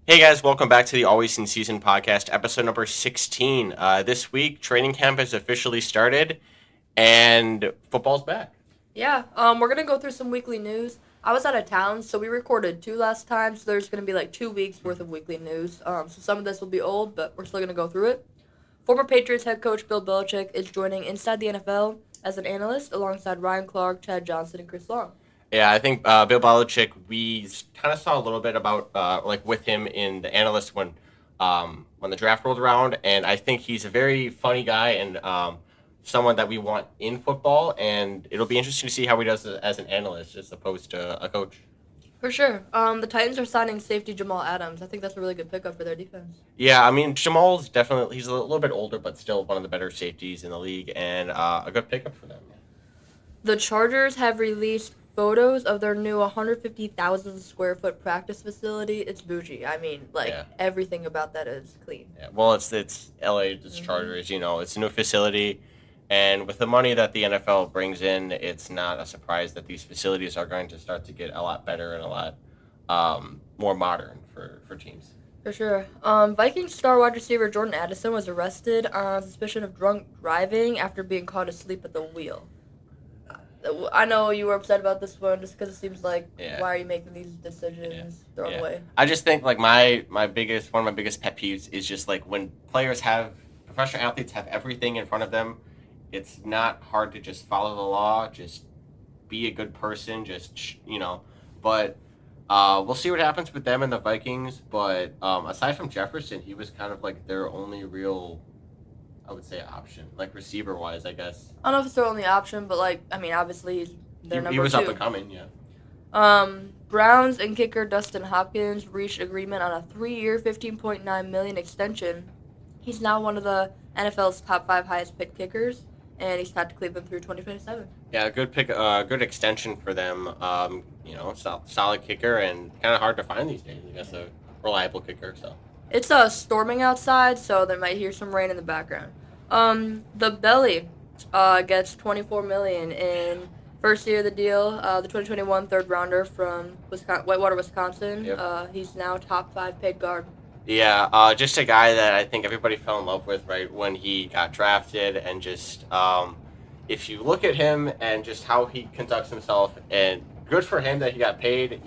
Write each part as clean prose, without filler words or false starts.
Hey guys, welcome back to the Always in Season podcast, episode number 16. This week, training camp has officially started, and football's back. Yeah, we're gonna go through some weekly news. I was out of town, so we recorded two last time, so there's gonna be like 2 weeks worth of weekly news. So some of this will be old, but we're still gonna go through it. Former Patriots head coach Bill Belichick is joining Inside the NFL as an analyst alongside Ryan Clark, Chad Johnson, and Chris Long. Yeah, I think Bill Belichick, we kind of saw a little bit about like with him in the analyst when the draft rolled around, and I think he's a very funny guy and someone that we want in football, and it'll be interesting to see how he does as an analyst as opposed to a coach. For sure. The Titans are signing safety Jamal Adams. I think that's a really good pickup for their defense. Yeah, I mean Jamal's definitely he's a little bit older, but still one of the better safeties in the league, and a good pickup for them. The Chargers have released photos of their new 150,000 square foot practice facility. It's bougie. I mean, Yeah. everything about that is clean. Yeah, well, it's LA, it's Chargers. It's a new facility, and with the money that the NFL brings in, it's not a surprise that these facilities are going to start to get a lot better and a lot more modern for teams. For sure. Vikings star wide receiver Jordan Addison was arrested on suspicion of drunk driving after being caught asleep at the wheel. I know you were upset about this one just because it seems like, Yeah. why are you making these decisions the wrong way? I just think like my biggest one of my biggest pet peeves is just like when professional athletes have everything in front of them, it's not hard to just follow the law, just be a good person, But we'll see what happens with them and the Vikings. But aside from Jefferson, he was kind of like their only real, I would say, option, like receiver wise, I guess. I don't know if it's their only option, but obviously he's their number He was two. up and coming, yeah. Browns and kicker Dustin Hopkins reached agreement on a 3-year, $15.9 million extension. He's now one of the NFL's top 5 highest paid kickers, and he's tied to Cleveland through 2027. Yeah, good pick, good extension for them. Solid kicker and kind of hard to find these days. I guess a reliable kicker. So It's storming outside, so they might hear some rain in the background. The Belly gets $24 million in first year of the deal. The 2021 third rounder from Whitewater, Wisconsin. Yep. He's now top 5 paid guard. yeah, just a guy that I think everybody fell in love with right when he got drafted, and just if you look at him and just how he conducts himself, and good for him that he got paid.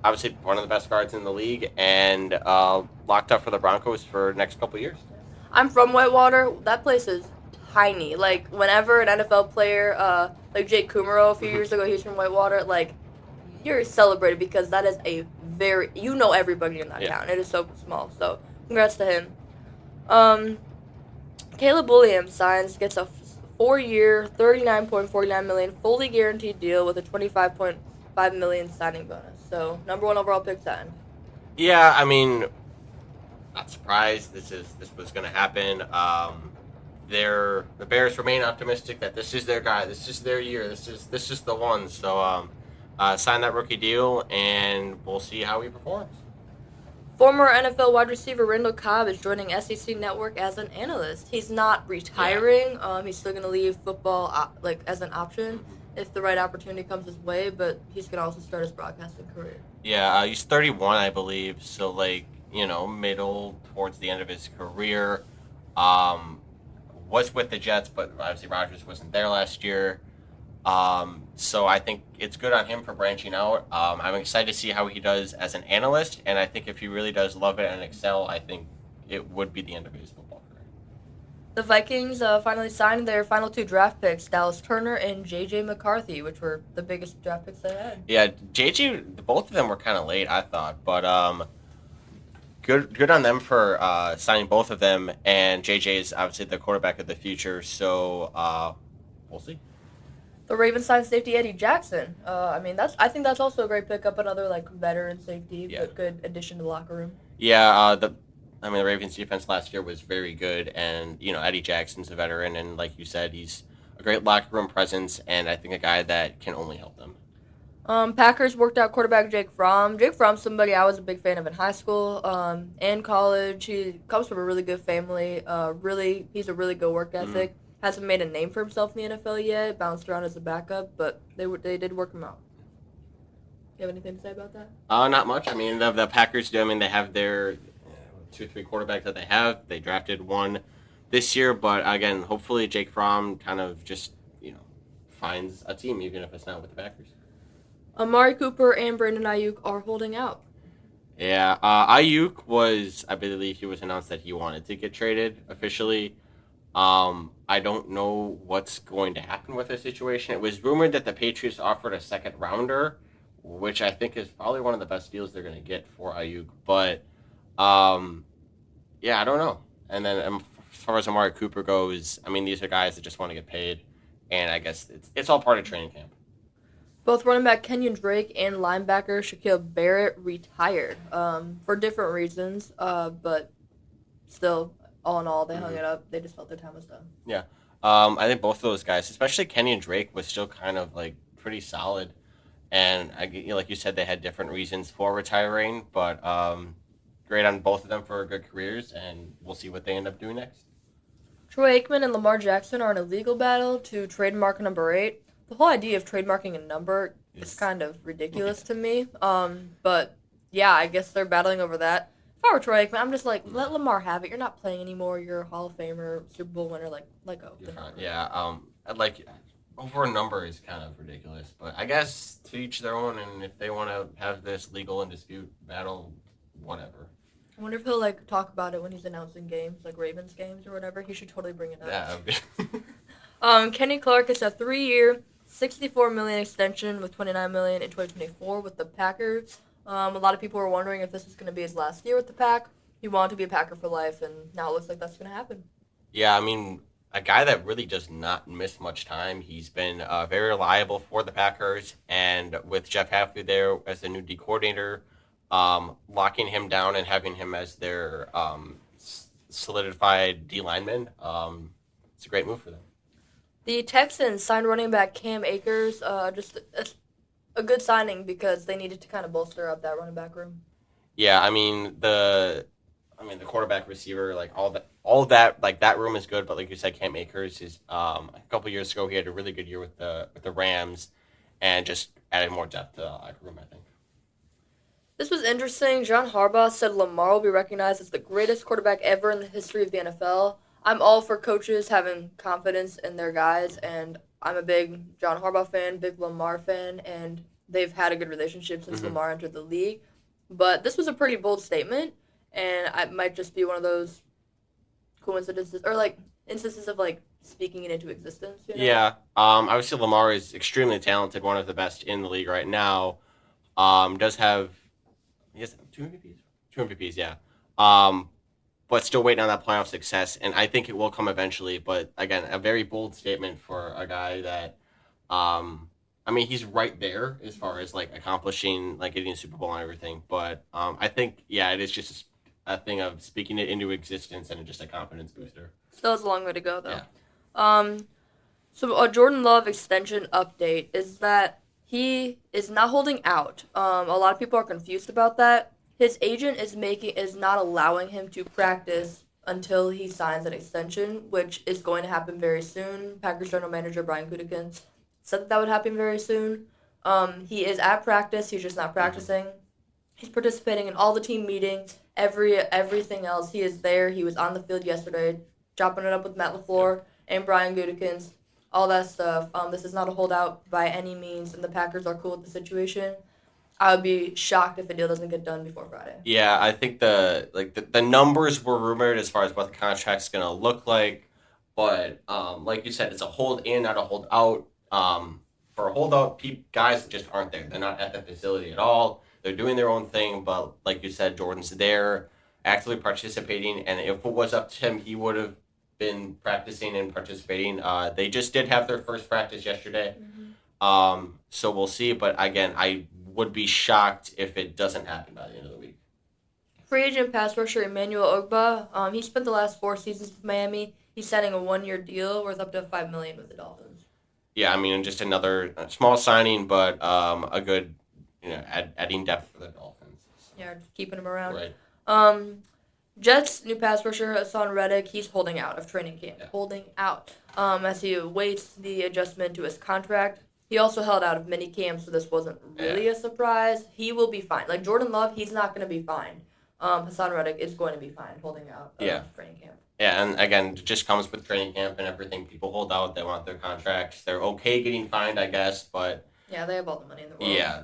Obviously one of the best guards in the league, and locked up for the Broncos for the next couple of years. I'm from Whitewater. That place is tiny. Like, whenever an NFL player, like Jake Kumaro a few years ago, he's from Whitewater, like, you're celebrated because that is everybody in that town. It is so small. So, congrats to him. Caleb Williams gets a 4-year, $39.49 million fully guaranteed deal with a $25.5 million signing bonus. So, number 1 overall pick signed. Yeah, I mean, not surprised this was going to happen. The Bears remain optimistic that this is their guy, this is their year, this is the one. So sign that rookie deal, and we'll see how he performs. Former NFL wide receiver Randall Cobb is joining SEC Network as an analyst. He's not retiring. He's still going to leave football as an option if the right opportunity comes his way, but he's going to also start his broadcasting career. Yeah, he's 31, I believe, so middle towards the end of his career. Was with the Jets, but obviously Rodgers wasn't there last year. So I think it's good on him for branching out. I'm excited to see how he does as an analyst, and I think if he really does love it and excel, I think it would be the end of his football career. The Vikings finally signed their final 2 draft picks, Dallas Turner and J.J. McCarthy, which were the biggest draft picks they had. Yeah, JJ, both of them were kind of late, I thought, but good on them for signing both of them, and JJ is obviously the quarterback of the future, so we'll see. The Ravens signed safety Eddie Jackson. I think that's also a great pickup, another veteran safety, but good addition to the locker room. Yeah, the Ravens defense last year was very good, and Eddie Jackson's a veteran, and like you said, he's a great locker room presence, and I think a guy that can only help them. Packers worked out quarterback Jake Fromm. Jake Fromm's somebody I was a big fan of in high school and college. He comes from a really good family. He's a really good work ethic. Hasn't made a name for himself in the NFL yet. Bounced around as a backup, but they did work him out. You have anything to say about that? Not much. I mean, the Packers do. I mean, they have their 2, 3 quarterbacks that they have. They drafted one this year, but again, hopefully Jake Fromm kind of just finds a team, even if it's not with the Packers. Amari Cooper and Brandon Ayuk are holding out. Yeah, Ayuk was, I believe, he was announced that he wanted to get traded officially. I don't know what's going to happen with the situation. It was rumored that the Patriots offered a second rounder, which I think is probably one of the best deals they're going to get for Ayuk. But yeah, I don't know. And then as far as Amari Cooper goes, I mean, these are guys that just want to get paid, and I guess it's all part of training camp. Both running back Kenyon Drake and linebacker Shaquille Barrett retired for different reasons, but still, all in all, they hung it up. They just felt their time was done. Yeah. I think both of those guys, especially Kenyon Drake, was still kind of like pretty solid. And like you said, they had different reasons for retiring, but great on both of them for good careers, and we'll see what they end up doing next. Troy Aikman and Lamar Jackson are in a legal battle to trademark number 8. The whole idea of trademarking a number is kind of ridiculous to me. But yeah, I guess they're battling over that. If I were Troy Aikman, I'm just like, let Lamar have it. You're not playing anymore. You're a Hall of Famer, Super Bowl winner. Like, let go. Yeah. I'd like over a number is kind of ridiculous, but I guess to each their own. And if they want to have this legal and dispute battle, whatever. I wonder if he'll talk about it when he's announcing games, like Ravens games or whatever. He should totally bring it up. Yeah. Kenny Clark is a 3-year, $64 million extension with $29 million in 2024 with the Packers. A lot of people were wondering if this was going to be his last year with the Pack. He wanted to be a Packer for life, and now it looks like that's going to happen. Yeah, I mean, a guy that really does not miss much time. He's been very reliable for the Packers, and with Jeff Hafley there as the new D coordinator, locking him down and having him as their solidified D lineman, it's a great move for them. The Texans signed running back Cam Akers, just a good signing because they needed to kind of bolster up that running back room. Yeah, I mean the quarterback, receiver, like all that, like that room is good. But like you said, Cam Akers is a couple years ago he had a really good year with the Rams, and just added more depth to the locker room, I think. This was interesting. John Harbaugh said Lamar will be recognized as the greatest quarterback ever in the history of the NFL. I'm all for coaches having confidence in their guys, and I'm a big John Harbaugh fan, big Lamar fan, and they've had a good relationship since Lamar entered the league. But this was a pretty bold statement, and it might just be one of those coincidences, or instances of speaking it into existence. You know? Yeah. Obviously Lamar is extremely talented, one of the best in the league right now. Does have, he has 2 MVPs, yeah. But still waiting on that playoff success, and I think it will come eventually. But again, a very bold statement for a guy that, I mean, he's right there as far as accomplishing, getting a Super Bowl and everything. But I think, yeah, it is just a thing of speaking it into existence and just a confidence booster. Still has a long way to go, though. Yeah. So a Jordan Love extension update is that he is not holding out. A lot of people are confused about that. His agent is not allowing him to practice until he signs an extension, which is going to happen very soon. Packers general manager Brian Gutekunst said that would happen very soon. He is at practice. He's just not practicing. He's participating in all the team meetings, everything else. He is there. He was on the field yesterday, chopping it up with Matt LaFleur and Brian Gutekunst, all that stuff. This is not a holdout by any means, and the Packers are cool with the situation. I would be shocked if the deal doesn't get done before Friday. Yeah, I think the numbers were rumored as far as what the contract's gonna look like, but like you said, it's a hold in, not a hold out. For a holdout, guys just aren't there. They're not at the facility at all. They're doing their own thing, but like you said, Jordan's there, actively participating, and if it was up to him, he would have been practicing and participating. They just did have their first practice yesterday, so we'll see. But again, I would be shocked if it doesn't happen by the end of the week. Free agent pass rusher Emmanuel Ogbah, he spent the last 4 seasons with Miami. He's signing a 1-year deal worth up to $5 million with the Dolphins. Yeah, I mean, just another small signing, but a good, adding depth for the Dolphins. Yeah, just keeping him around. Right. Jets new pass rusher Hassan Reddick, he's holding out of training camp. Yeah. Holding out as he awaits the adjustment to his contract. He also held out of mini camp, so this wasn't really a surprise. He will be fine. Like Jordan Love, he's not going to be fine. Hassan Reddick is going to be fine holding out training camp. Yeah, and again, it just comes with training camp and everything. People hold out. They want their contracts. They're okay getting fined, I guess, but yeah, they have all the money in the world. Yeah,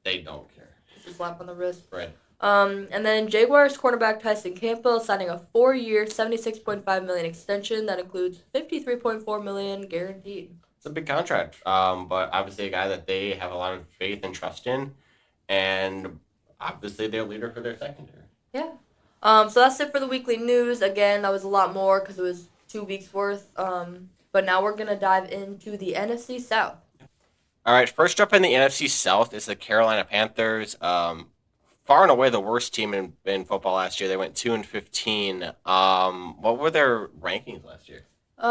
they don't care. Just a slap on the wrist. Right. And then Jaguars cornerback Tyson Campbell signing a 4-year, $76.5 million extension that includes $53.4 million guaranteed. It's a big contract, but obviously a guy that they have a lot of faith and trust in, and obviously they're a leader for their secondary. Yeah. So that's it for the weekly news. Again, that was a lot more because it was 2 weeks worth. But now we're gonna dive into the NFC South. All right, first up in the NFC South is the Carolina Panthers. Far and away the worst team in football last year. They went 2-15. What were their rankings last year?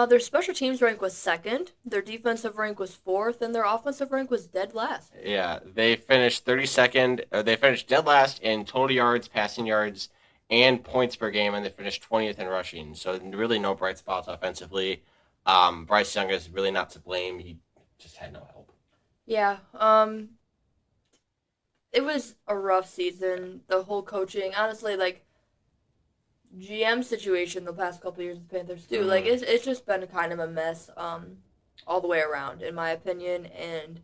Their special teams rank was second, their defensive rank was fourth, and their offensive rank was dead last. Yeah, they finished 32nd. They finished dead last in total yards, passing yards, and points per game, and they finished 20th in rushing. So really no bright spots offensively. Bryce Young is really not to blame. He just had no help. Yeah. It was a rough season. The whole coaching, honestly, like GM situation the past couple of years with the Panthers too. Like it's just been kind of a mess, all the way around, in my opinion. And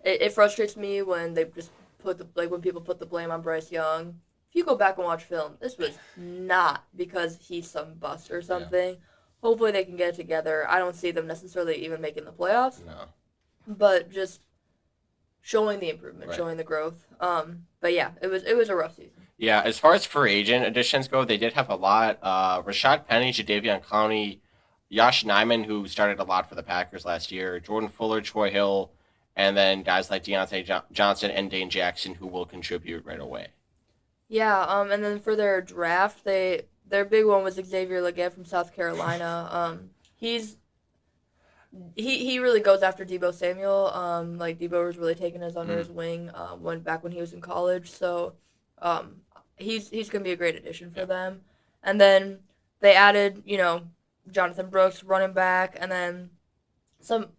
it frustrates me when they just when people put the blame on Bryce Young. If you go back and watch film, this was not because he's some bust or something. Yeah. Hopefully they can get it together. I don't see them necessarily even making the playoffs. No. But just showing the improvement, showing the growth. But yeah, it was a rough season. Yeah, as far as free agent additions go, they did have a lot. Rashad Penny, Jadeveon Clowney, Josh Nijman, who started a lot for the Packers last year, Jordan Fuller, Troy Hill, and then guys like Deontay Johnson and Dane Jackson, who will contribute right away. Yeah, and then for their draft, their big one was Xavier Legette from South Carolina. He really goes after Deebo Samuel. Like Deebo was really taking us under his wing when he was in college. So he's gonna be a great addition for them. And then they added, Jonathan Brooks, running back, and then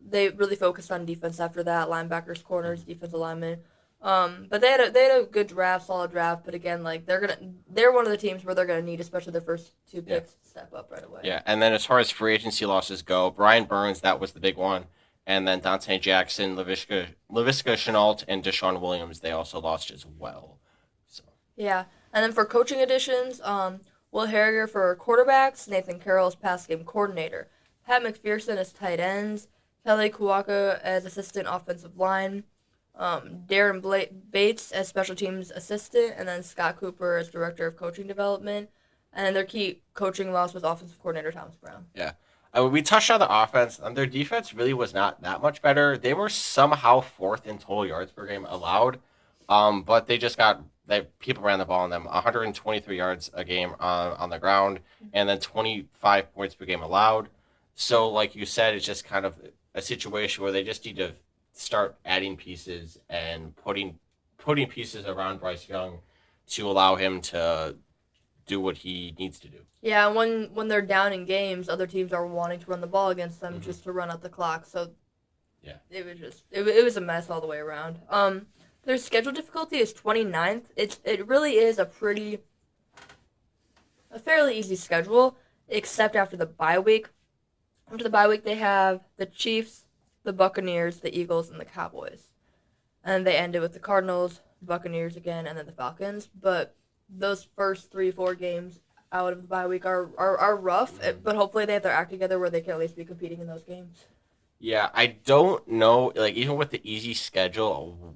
they really focused on defense after that, linebackers, corners, defensive linemen. But they had a good draft, solid draft. But again, like they're one of the teams where they're gonna need, especially their first 2 picks, to step up right away. Yeah, and then as far as free agency losses go, Brian Burns, that was the big one, and then Dante Jackson, Laviska Shenault, and Deshaun Williams, they also lost as well. So yeah, and then for coaching additions, Will Harrier for quarterbacks, Nathan Carroll as pass game coordinator, Pat McPherson as tight ends, Kelly Kuwaka as assistant offensive line. Darren Bates as special teams assistant, and then Scott Cooper as director of coaching development. And then their key coaching loss was offensive coordinator Thomas Brown. Yeah. We touched on the offense. Their defense really was not that much better. They were somehow fourth in total yards per game allowed, but people ran the ball on them. 123 yards a game on the ground, and then 25 points per game allowed. So, like you said, it's just kind of a situation where they just need to start adding pieces and putting pieces around Bryce Young to allow him to do what he needs to do. Yeah, when they're down in games, other teams are wanting to run the ball against them just to run out the clock. So yeah, it was a mess all the way around. Their schedule difficulty is 29th. It really is a fairly easy schedule, except after the bye week. After the bye week, they have the Chiefs, the Buccaneers, the Eagles, and the Cowboys. And they ended with the Cardinals, Buccaneers again, and then the Falcons. But those first 3-4 games out of the bye week are rough, but hopefully they have their act together where they can at least be competing in those games. Yeah, I don't know, like, even with the easy schedule,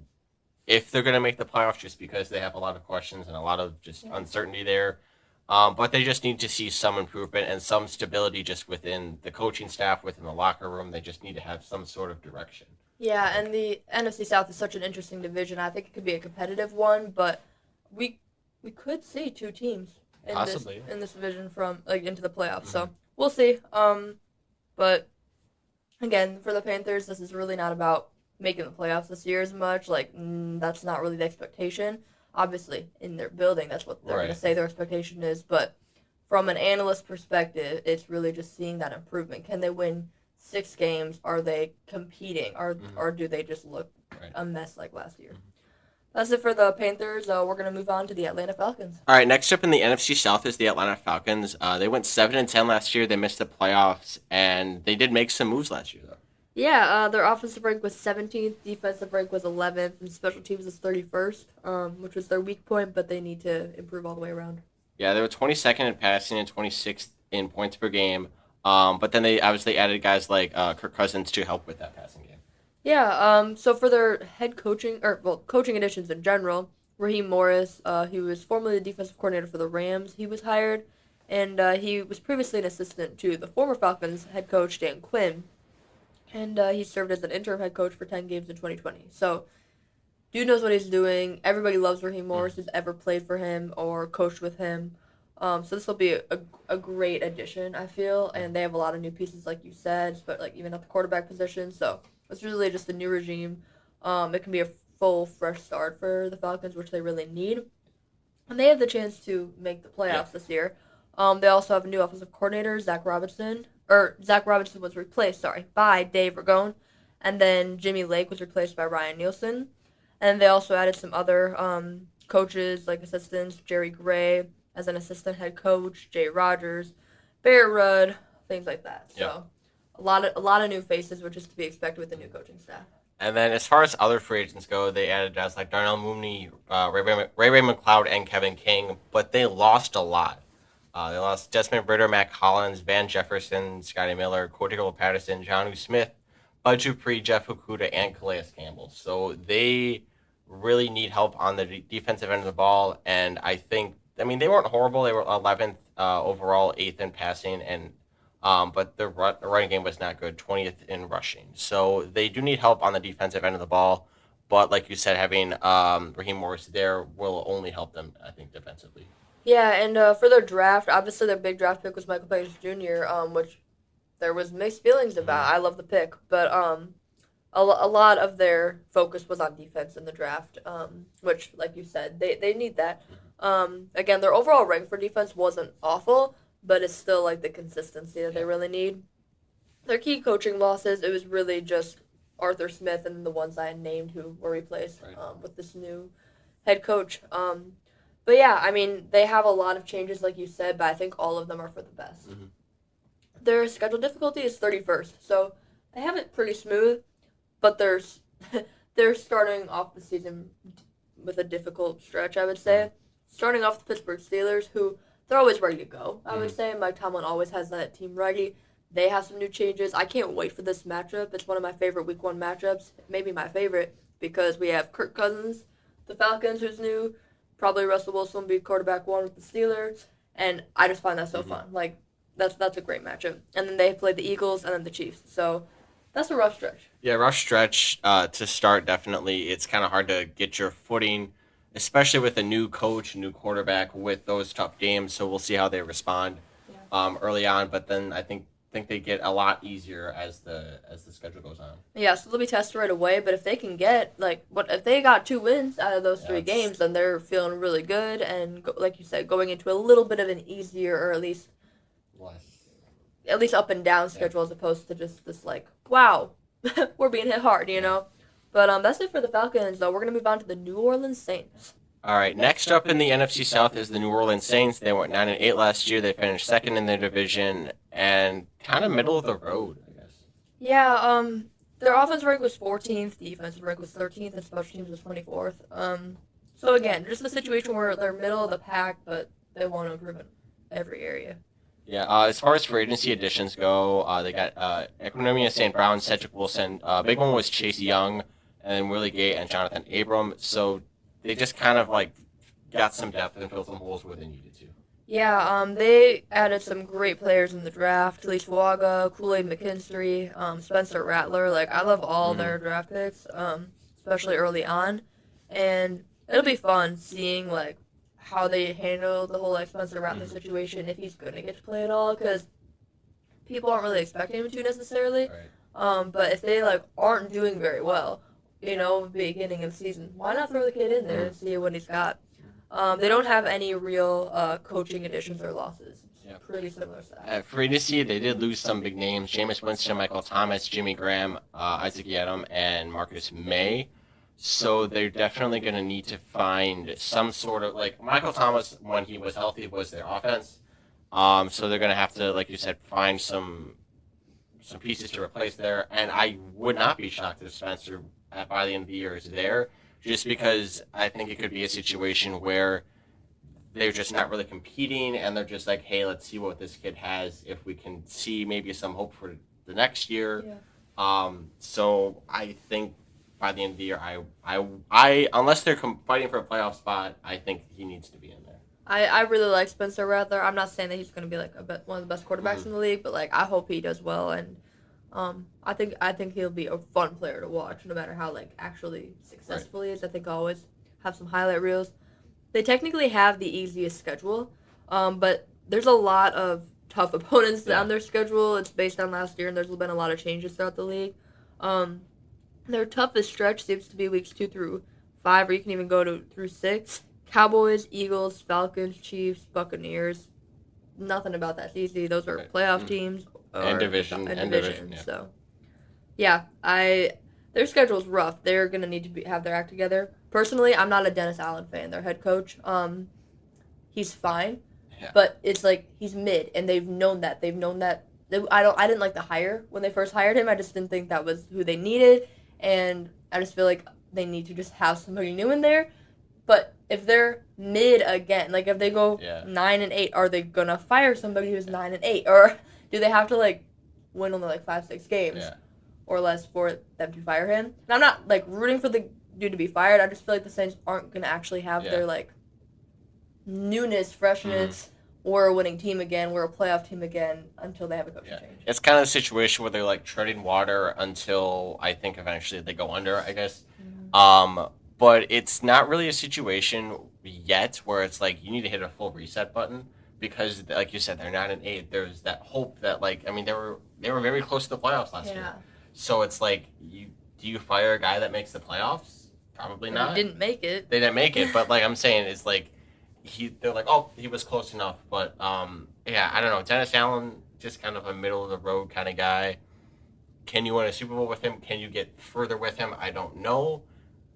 if they're going to make the playoffs, just because they have a lot of questions and a lot of just uncertainty there. But they just need to see some improvement and some stability just within the coaching staff, within the locker room. They just need to have some sort of direction. Yeah, and the NFC South is such an interesting division. I think it could be a competitive one, but we could see 2 teams in this division from into the playoffs. So we'll see. But again, for the Panthers, this is really not about making the playoffs this year as much. That's not really the expectation. Obviously, in their building, that's what they're going to say their expectation is. But from an analyst perspective, it's really just seeing that improvement. Can they win 6 games are they competing, or do they just look Right. a mess like last year? That's it for the Panthers. We're gonna move on to the Atlanta Falcons. All right, next up in the NFC South is the Atlanta Falcons. They went 7-10 last year. They missed the playoffs, and they did make some moves last year, though. Yeah, their offensive rank was 17th, defensive rank was 11th, and special teams was 31st, which was their weak point, but they need to improve all the way around. Yeah, they were 22nd in passing and 26th in points per game. But then they obviously added guys like Kirk Cousins to help with that passing game. Yeah, so for their head coaching, coaching additions in general, Raheem Morris, he was formerly the defensive coordinator for the Rams, he was hired, and he was previously an assistant to the former Falcons head coach, Dan Quinn, and he served as an interim head coach for 10 games in 2020. So, dude knows what he's doing. Everybody loves Raheem Morris who's ever played for him or coached with him. So this will be a great addition, I feel, and they have a lot of new pieces, like you said, but like even at the quarterback position. So it's really just a new regime. It can be a full fresh start for the Falcons, which they really need, and they have the chance to make the playoffs this year. They also have a new offensive coordinator, Zach Robinson. Zach Robinson was replaced, by Dave Ragone, and then Jimmy Lake was replaced by Ryan Nielsen, and they also added some other coaches like assistants, Jerry Gray as an assistant head coach, Jay Rogers, Barrett Rudd, things like that. So a lot of new faces, which is to be expected with the new coaching staff. And then as far as other free agents go, they added guys like Darnell Mooney, Ray McLeod, and Kevin King, but they lost a lot. They lost Desmond Ridder, Matt Collins, Van Jefferson, Scotty Miller, Cordero Patterson, Jonnu Smith, Bud Dupree, Jeff Okuda, and Calais Campbell. So they really need help on the defensive end of the ball, and I mean, they weren't horrible. They were 11th overall, 8th in passing, and but the running game was not good, 20th in rushing. So they do need help on the defensive end of the ball. But like you said, having Raheem Morris there will only help them, I think, defensively. Yeah, and for their draft, obviously their big draft pick was Michael Penix Jr., which there was mixed feelings about. I love the pick, but a lot of their focus was on defense in the draft, which, like you said, they need that. Again, their overall rank for defense wasn't awful, but it's still like the consistency that they really need. Their key coaching losses, it was really just Arthur Smith and the ones I named who were replaced with this new head coach. But yeah, I mean, they have a lot of changes, like you said, but I think all of them are for the best. Mm-hmm. Their schedule difficulty is 31st, so they have it pretty smooth, but they're starting off the season with a difficult stretch, I would say. Starting off the Pittsburgh Steelers, who they're always ready to go, I would say. Mike Tomlin always has that team ready. They have some new changes. I can't wait for this matchup. It's one of my favorite Week 1 matchups, maybe my favorite, because we have Kirk Cousins, the Falcons, who's new. Probably Russell Wilson will be quarterback 1 with the Steelers, and I just find that so fun. Like, that's a great matchup. And then they play the Eagles and then the Chiefs. So that's a rough stretch. Yeah, rough stretch to start, definitely. It's kind of hard to get your footing, especially with a new coach, new quarterback with those tough games. So we'll see how they respond early on. But then I think they get a lot easier as the schedule goes on. Yeah, so they'll be tested right away. But if they can get if they got 2 wins out of those 3 games, then they're feeling really good. And like you said, going into a little bit of an easier, or at least up and down schedule, as opposed to just this wow, we're being hit hard, you know. But that's it for the Falcons. Though we're gonna move on to the New Orleans Saints. All right, next up in the NFC South is the New Orleans Saints. They went 9-8 last year. They finished second in their division and kind of middle of the road, I guess. Yeah, their offense rank was 14th, defensive rank was 13th, and special teams was 24th. So again, just a situation where they're middle of the pack, but they want to improve in every area. Yeah, as far as free agency additions go, they got Equinemius St. Brown, Cedric Wilson. Big one was Chase Young, and then Willie Gay and Jonathan Abram. So they just kind of got some depth and filled some holes where they needed to. Yeah, they added some great players in the draft. Talise Fuaga, Kool-Aid McKinstry, Spencer Rattler. I love all their draft picks, especially early on. And it'll be fun seeing, how they handle the whole Spencer Rattler situation, if he's going to get to play at all, because people aren't really expecting him to necessarily. Right. But if they, aren't doing very well, beginning of the season, why not throw the kid in there and see what he's got? They don't have any real coaching additions or losses. Yeah. pretty similar stats. At free agency, they did lose some big names: Jameis Winston, Michael Thomas, Jimmy Graham, Isaac Yiadom, and Marcus May. So they're definitely going to need to find some sort of, like, Michael Thomas, when he was healthy, was their offense. So they're going to have to, like you said, find some pieces to replace there. And I would not be shocked if Spencer, by the end of the year, is there, just because I think it could be a situation where they're just not really competing, and they're just like, hey, let's see what this kid has, if we can see maybe some hope for the next year. Yeah. So I think by the end of the year, I unless they're fighting for a playoff spot, I think he needs to be in there. I really like Spencer Rattler. I'm not saying that he's going to be like one of the best quarterbacks in the league, but like I hope he does well, and I think he'll be a fun player to watch, no matter how like actually successful he is. I think I'll always have some highlight reels. They technically have the easiest schedule, but there's a lot of tough opponents on their schedule. It's based on last year, and there's been a lot of changes throughout the league. Their toughest stretch seems to be weeks 2 through 5, or you can even go through 6. Cowboys, Eagles, Falcons, Chiefs, Buccaneers. Nothing about that's easy. Those are playoff teams. And division. Yeah. So, yeah, their schedule's rough. They're going to need to have their act together. Personally, I'm not a Dennis Allen fan, their head coach. He's fine, but it's like he's mid, and they've known that. I didn't like the hire when they first hired him. I just didn't think that was who they needed, and I just feel like they need to just have somebody new in there. But if they're mid again, like if they go 9-8, are they gonna fire somebody who's 9-8, or do they have to like win only like 5-6 games or less for them to fire him? And I'm not like rooting for the dude to be fired. I just feel like the Saints aren't gonna actually have their like newness, freshness. We're a winning team again. We're a playoff team again until they have a coaching change. It's kind of a situation where they're like treading water until I think eventually they go under, I guess. But it's not really a situation yet where it's like you need to hit a full reset button, because, like you said, they're 9-8. There's that hope that, like, I mean, they were very close to the playoffs last year. So it's like, do you fire a guy that makes the playoffs? Probably not. They didn't make it. They didn't make it, but like I'm saying, it's like they're like, oh, he was close enough. But I don't know. Dennis Allen, just kind of a middle of the road kind of guy. Can you win a Super Bowl with him? Can you get further with him? I don't know.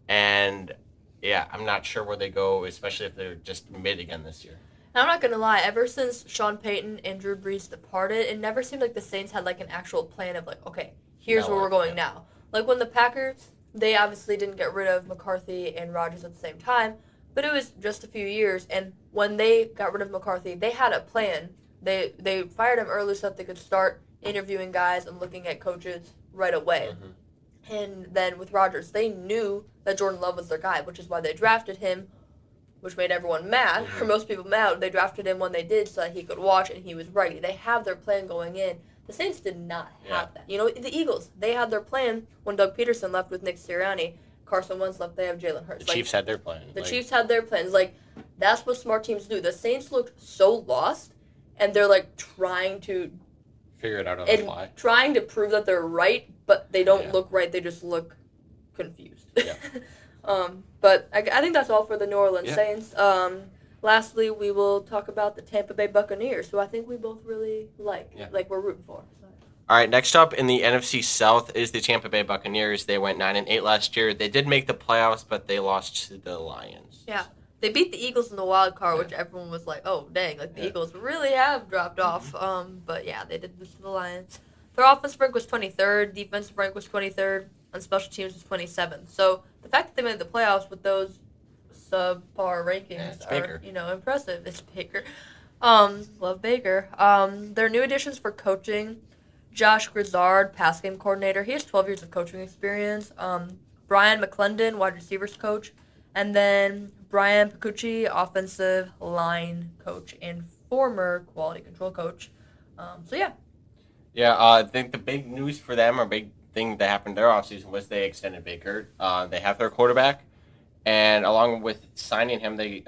And I'm not sure where they go, especially if they're just mid again this year. And I'm not gonna lie. Ever since Sean Payton and Drew Brees departed, it never seemed like the Saints had like an actual plan of like, okay, here's where we're going now. Like when the Packers, they obviously didn't get rid of McCarthy and Rodgers at the same time, but it was just a few years. And when they got rid of McCarthy, they had a plan. They fired him early so that they could start interviewing guys and looking at coaches right away. And then with Rodgers, they knew that Jordan Love was their guy, which is why they drafted him, which made everyone mad, or most people mad. They drafted him when they did so that he could watch and he was ready. They have their plan going in. The Saints did not have that. You know, the Eagles, they had their plan when Doug Peterson left with Nick Sirianni. Carson Wentz left, they have Jalen Hurts. The Chiefs had their plan. The Chiefs had their plans. Like, that's what smart teams do. The Saints looked so lost, and they're, like, trying to figure it out on the fly. Trying to prove that they're right, but they don't look right. They just look confused. But I think that's all for the New Orleans Saints. Lastly, we will talk about the Tampa Bay Buccaneers, who I think we both really like we're rooting for. So. All right, next up in the NFC South is the Tampa Bay Buccaneers. They went 9-8 last year. They did make the playoffs, but they lost to the Lions. Yeah. They beat the Eagles in the wild card, which everyone was like, oh, dang, like the Eagles really have dropped off. But yeah, they did lose to the Lions. Their offensive rank was 23rd, defensive rank was 23rd, and special teams was 27th. So the fact that they made the playoffs with those subpar rankings are, impressive. It's Baker. Love Baker. Their new additions for coaching, Josh Grizzard, pass game coordinator. He has 12 years of coaching experience. Brian McClendon, wide receivers coach. And then Brian Picucci, offensive line coach and former quality control coach. I think the big news for them, or big thing that happened their offseason, was they extended Baker. They have their quarterback, and along with signing him, they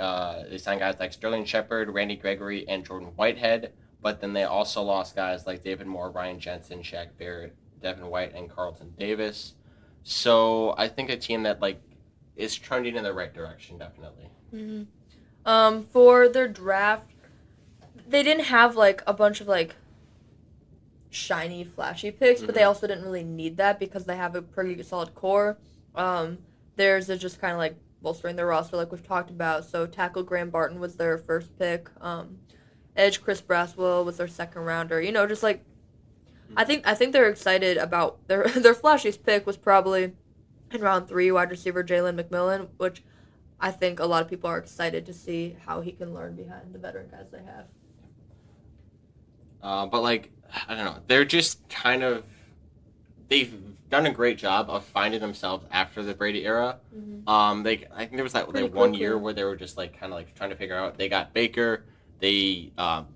signed guys like Sterling Shepard, Randy Gregory, and Jordan Whitehead. But then they also lost guys like David Moore, Ryan Jensen, Shaq Barrett, Devin White, and Carlton Davis. So I think a team that is trending in the right direction, definitely. For their draft, they didn't have like a bunch of like shiny, flashy picks, but they also didn't really need that because they have a pretty solid core. Theirs is just kind of like bolstering their roster, like we've talked about. So tackle Graham Barton was their first pick. Edge Chris Braswell was their second rounder. You know, just like I think they're excited about their flashiest pick was probably in round 3, wide receiver Jalen McMillan, which I think a lot of people are excited to see how he can learn behind the veteran guys they have. But like, I don't know, they're just kind of they've done a great job of finding themselves after the Brady era. I think there was that Pretty like 1 quickly. year where they were just like kind of like trying to figure out. They got Baker. Baker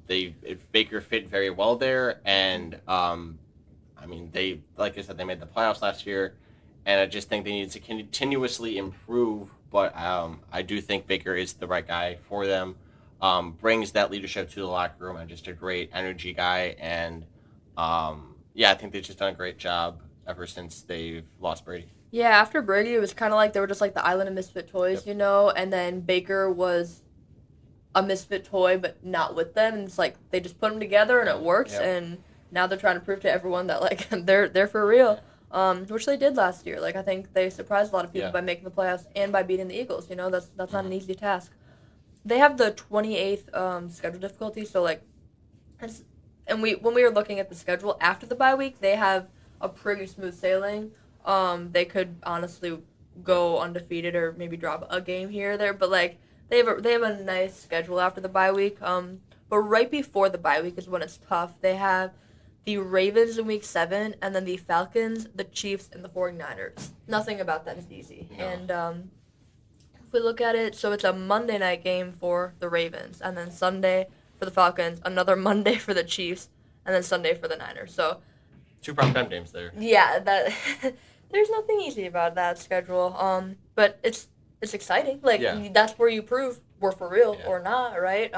fit very well there, and I mean they like I said they made the playoffs last year, and I just think they need to continuously improve. But I do think Baker is the right guy for them. Brings that leadership to the locker room and just a great energy guy. And I think they've just done a great job ever since they've lost Brady. Yeah, after Brady, it was kind of like they were just like the island of misfit toys, Yep. you know, and then Baker was a misfit toy, but not with them. And it's like they just put them together and it works. Yep. And now they're trying to prove to everyone that like they're for real. Which they did last year. Like I think they surprised a lot of people by making the playoffs and by beating the Eagles. You know, that's not an easy task. They have the 28th schedule difficulty, so like, when we were looking at the schedule after the bye week, they have a pretty smooth sailing. They could honestly go undefeated or maybe drop a game here or there, but like they have a nice schedule after the bye week. But right before the bye week is when it's tough. They have the Ravens in week 7, and then the Falcons, the Chiefs, and the 49ers. Nothing about that is easy. No. And if we look at it, so it's a Monday night game for the Ravens, and then Sunday for the Falcons, another Monday for the Chiefs, and then Sunday for the Niners. So 2 primetime games there. yeah, that there's nothing easy about that schedule. But it's exciting. Like that's where you prove we're for real or not, right?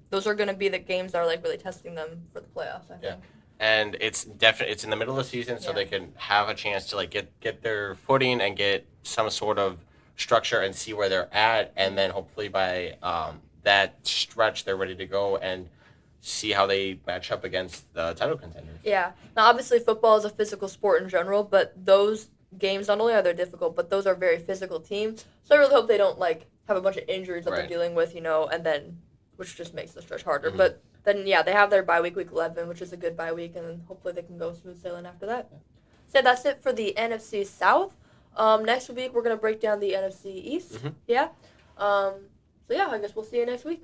Those are going to be the games that are like really testing them for the playoffs, I think. And it's in the middle of the season, so they can have a chance to like get their footing and get some sort of structure and see where they're at, and then hopefully by that stretch they're ready to go and see how they match up against the title contenders. Yeah. Now obviously football is a physical sport in general, but those games not only are they difficult, but those are very physical teams. So I really hope they don't like have a bunch of injuries that they're dealing with, you know, and then which just makes the stretch harder. But then, they have their bye week 11, which is a good bye week, and then hopefully they can go smooth sailing after that. So that's it for the NFC South. Next week, we're going to break down the NFC East. Yeah. I guess we'll see you next week.